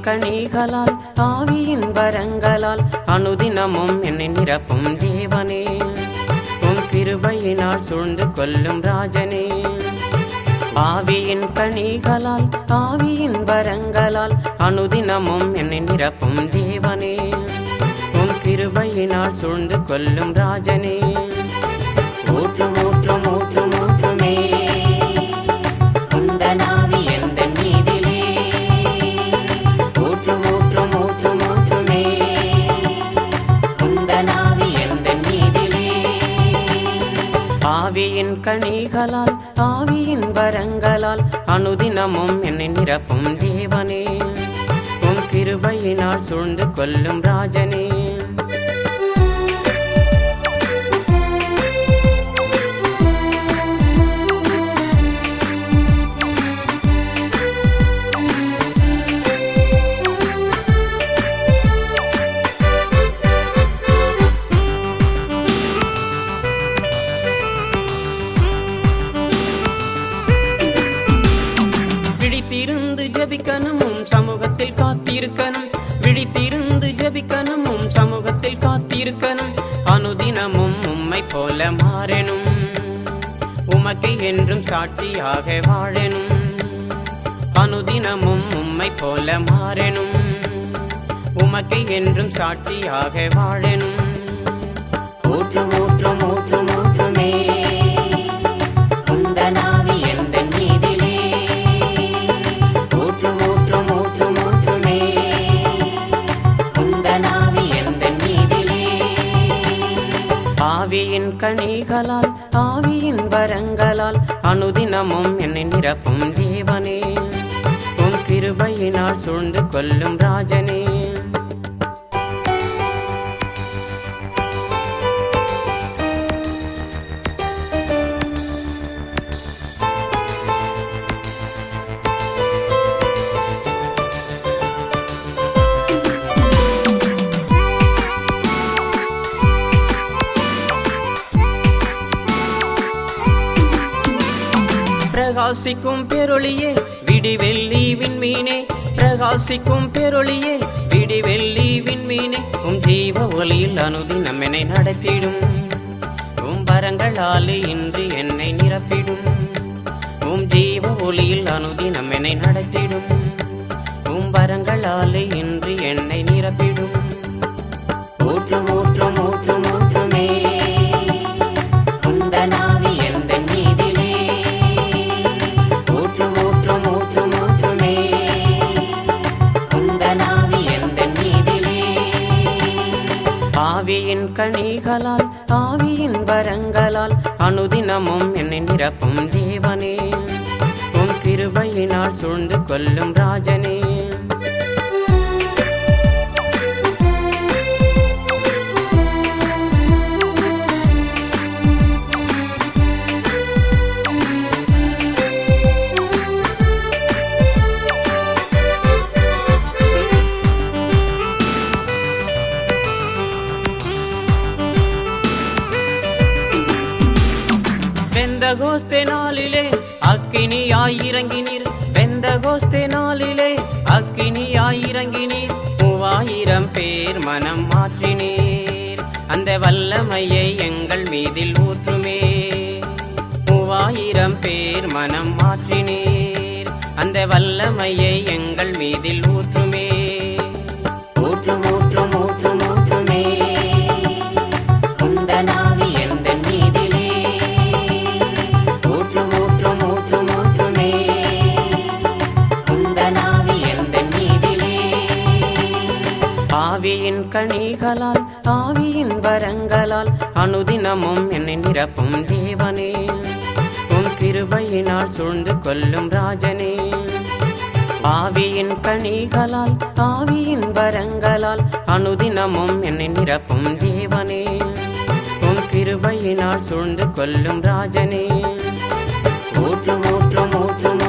கனிகளால் ஆவியின் வரங்களால் அனுதினமும் என்னை நிரப்பும் தேவனே, உம் கிருபையினால் சூழ்ந்து கொள்ளும் ராஜனே. ஆவியின் கனிகளால் ஆவியின் வரங்களால் அனுதினமும் என்னை நிரப்பும் தேவனே, உம் கிருபையினால் சூழ்ந்து கொள்ளும் ராஜனே. ஊற்றும் ஊற்றும் ஊற்றும் ஊற்றுமே உந்தன் ஆவி எந்தன் மீதிலே, ஊற்றும் ஊற்றும் ஊற்றும் ஊற்றுமே உந்தன் ஆவி எந்தன் மீதிலே. ஆவியின் கனிகளால் ஆவியின் வரங்களால் அனுதினமும் என்னை நிரப்பும் தேவனே, உம் கிருபையினால் சூழ்ந்து கொள்ளும் ராஜனே. விழித்திருந்து ஜெபிக்கணும் சமூகத்தில் காத்திருக்கணும், விழித்திருந்து ஜெபிக்கணும் சமூகத்தில் காத்திருக்கணும். அனுதினமும் உம்மை போல மாறணும், உமக்கு என்றும் சாட்சியாக வாழணும். அனுதினமும் உம்மை போல மாறணும், உமக்கு என்றும் சாட்சியாக வாழணும். ஊற்றும் ஊற்றும் ஊற்றும் ஊற்றுமே உந்தன் ஆவி எந்தன் மீதிலே, ஊற்றும் ஊற்றும் ஊற்றும் ஊற்றுமே உந்தன் ஆவி எந்தன் மீதிலே. ஆவியின் கனிகளால் ஆவியின் வரங்களால் அனுதினமும் என்னை நிரப்பும் தேவனே, உம் கிருபையினால் சூழ்ந்து கொள்ளும் ராஜனே. பிரகாசிக்கும் பெருளியே விடிவெள்ளி விண்மீனே, பிரகாசிக்கும் பெருளியே விடிவெள்ளி விண்மீனே. உம் ஜீவ ஒளியில் அனுதினம் என்னை நடத்திடும், உம் வரங்களாலே இன்று என்னை நிரப்பிடும். உம் ஜீவ ஒளியில் அனுதினம் என்னை நடத்திடும், உம் வரங்களாலே இன்று என்னை நிரப்பிடும். ஊற்றும் ஊற்றும் ஊற்றும் ஊற்றுமே உந்தன் ஆவி எந்தன் மீதிலே, ஊற்றும் ஊற்றும் ஊற்றும் ஊற்றுமே உந்தன் ஆவி எந்தன் மீதிலே. ஆவியின் கனிகளால் ஆவியின் வரங்களால் அனுதினமும் என்னை நிரப்பும் தேவனே, உம் கிருபையினால் சூழ்ந்து கொள்ளும் ராஜனே. பெந்தகோஸ்தே நாளிலே அக்கினியாய் இறங்கினீர், பெந்தகோஸ்தே நாளிலே அக்கினியாய் இறங்கினீர். 3000 பேர் மனம் மாற்றினீர், அந்த வல்லமையை எங்கள் மீதில் ஊற்றுமே. 3000 பேர் மனம் மாற்றினீர், அந்த வல்லமையை எங்கள் மீதில் ஊற்றுமே. ஊற்றும் ஊற்றும் ஊற்றும் ஊற்றுமே உந்தன் ஆவி எந்தன் மீதிலே, ஊற்றும் ஊற்றும் ஊற்றும் ஊற்றுமே உந்தன் ஆவி எந்தன் மீதிலே. ஆவியின் கனிகளால் ஆவியின் வரங்களால் அனுதினமும் என்னை நிரப்பும் தேவனே, உம் கிருபையினால் சூழ்ந்து கொள்ளும் ராஜனே. ஆவியின் கனிகளால் ஆவியின் வரங்களால் அனுதினமும் என்னை நிரப்பும் தேவனே, உம் கிருபையினால் சூழ்ந்து கொள்ளும் ராஜனே. ஊற்றும் ஊற்றும் ஊற்றும்